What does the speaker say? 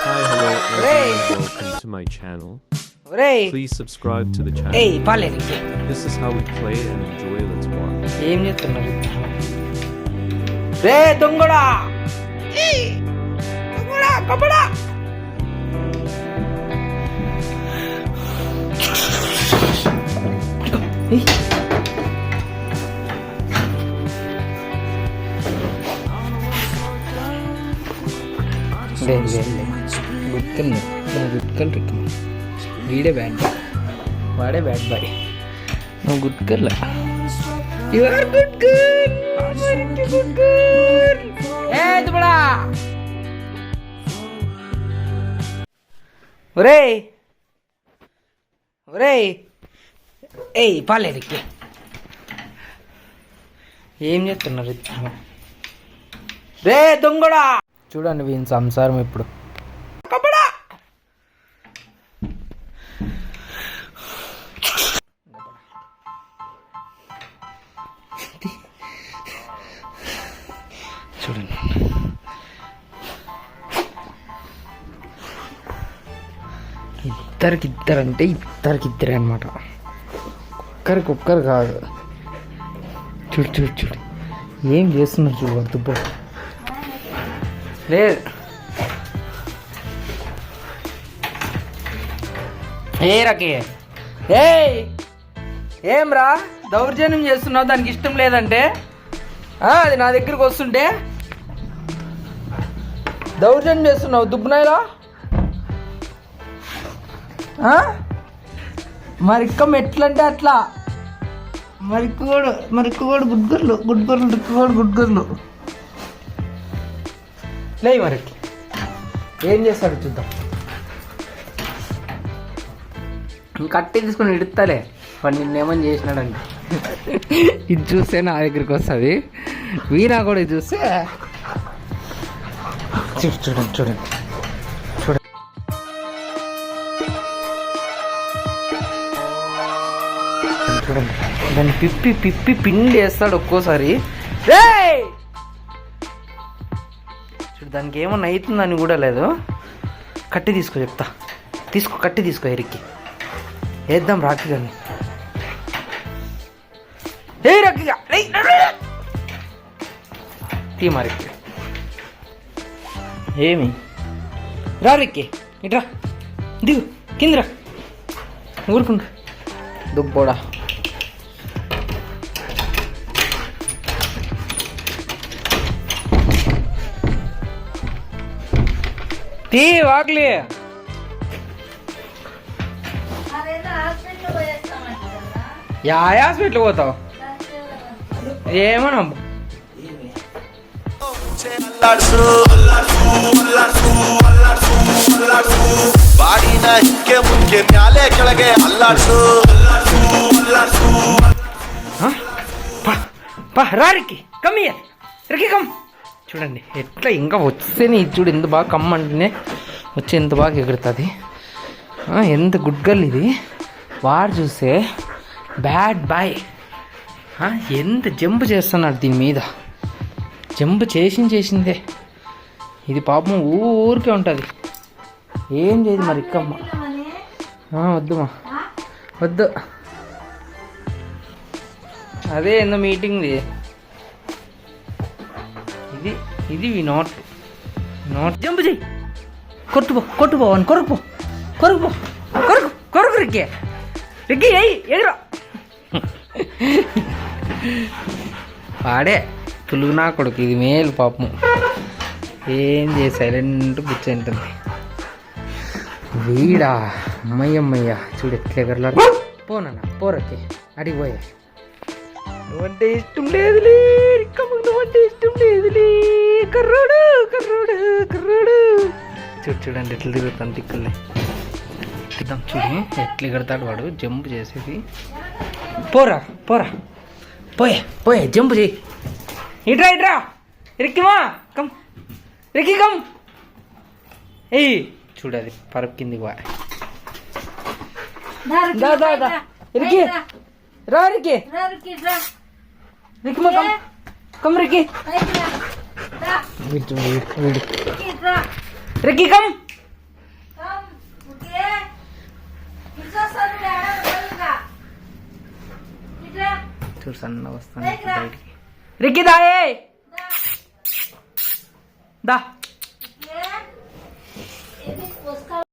Hi, hello, everyone. Welcome to my channel. Please subscribe to the channel. This is how we play and enjoy. Let's watch. ఏం చేస్తున్నారు రే దొంగడా దొంగడా కబడా గుట్కల్ గుట్కల్ రిక్ వీడే bad boy వాడే bad boy నువ్వు గుట్కల్ you are good girl good girl ఏ దుబడా ఒరేయ్ ఒరేయ్ ఏయ్ పాలేరికి ఏం చేస్తున్నారు రే దొంగడా చూడండి వీని సంసారం ఇప్పుడు కబడా చూడండి ఇద్దరికిద్దరంటే ఇద్దరికిద్దరే అనమాట ఒక్కరికొక్కరు కాదు చూడు చూడు చూడు ఏం చేస్తున్నారు చూడు దుబ్బ లేదు ఏ రకే ఏం రా దౌర్జన్యం చేస్తున్నావు దానికి ఇష్టం లేదంటే అది నా దగ్గరికి వస్తుంటే దౌర్జన్యం చేస్తున్నావు దుబ్బనాయిలా మరి ఇక్కం ఎట్లంటే అట్లా మరిక్కుకోడు గుడ్గర్లు రిక్కుకోడు గుడ్గర్లు లే మరికి ఏం చేస్తాడు చూద్దాం కట్టి తీసుకుని ఇడుతాలే వాడు నిన్నేమని చేసినాడంటే ఇది చూస్తే నా దగ్గరికి వస్తుంది వీరా కూడా ఇది చూస్తే చూడండి చూడండి చూడండి దాన్ని పిప్పి పిండి వేస్తాడు ఒక్కోసారి చూడు దానికి ఏమన్నా అవుతుందని కూడా లేదు కట్టి తీసుకో చెప్తా కట్టి తీసుకో ఎరికి వేద్దాం రాఖీ కానీ ఏ రాఖీగా తీ మరి ఏమి రా రెక్కి ఇట్రా దిగు కిందిరా ఊరుకుండు దుబ్బోడా తీ వాక్లీ యా హాస్పిటల్ పోతావు ఏమన్నా రారికి కమ్ రికి కమ్ చూడండి ఎట్లా ఇంకా వస్తేనే ఇది చూడు ఎంత బాగా కమ్మంటేనే వచ్చి ఎంత బాగా ఎగురుతుంది ఎంత గుడ్ గర్ల్ ఇది వాడు చూస్తే బ్యాడ్ బాయ్ ఎంత జంప్ చేస్తున్నాడు దీని మీద జంప్ చేసిందే ఇది పాపం ఊరికే ఉంటుంది ఏం చేయదు మరి ఇక్కమ్మ వద్దుమా వద్దు అదే ఏందో మీటింగ్ది ఇది నాట్ జంప్ చెయ్యి కొట్టుపో అని కొరకు రిక్కి అయ్యి ఎదురా వాడే తులుగు నా కొడుకు ఇది మేలు పాపము ఏం చేసి సైలెంట్ కూర్చుంటుంది వీడా అమ్మయ్య చూడు ఎట్లా ఎగరలా పోనా పోరకి అడిగిపోయా నువ్వంటే ఇష్టం లేదులే నువ్వంటే ఇష్టం లేదులే కర్రోడు చూడండి ఎట్లా తిరుగుతాను తిక్కులే చూద్దాం చూడు ఎట్లా ఎగడతాడు వాడు జంప్ చేసేది పోరా పోయే జంప్ చేయి ఇట్రా రిక్కిమా కమ్ రిక్కి కమ్ ఏయ్ చూడది పరపు కిందికి వా రిక్కి రా రిక్కి రిక్కిమా కమ్ రిక్కి వీడు రిక్కీ కమ్. చూడు సన్న వస్తాను బయటికి. రిక్కీ దాయే దా.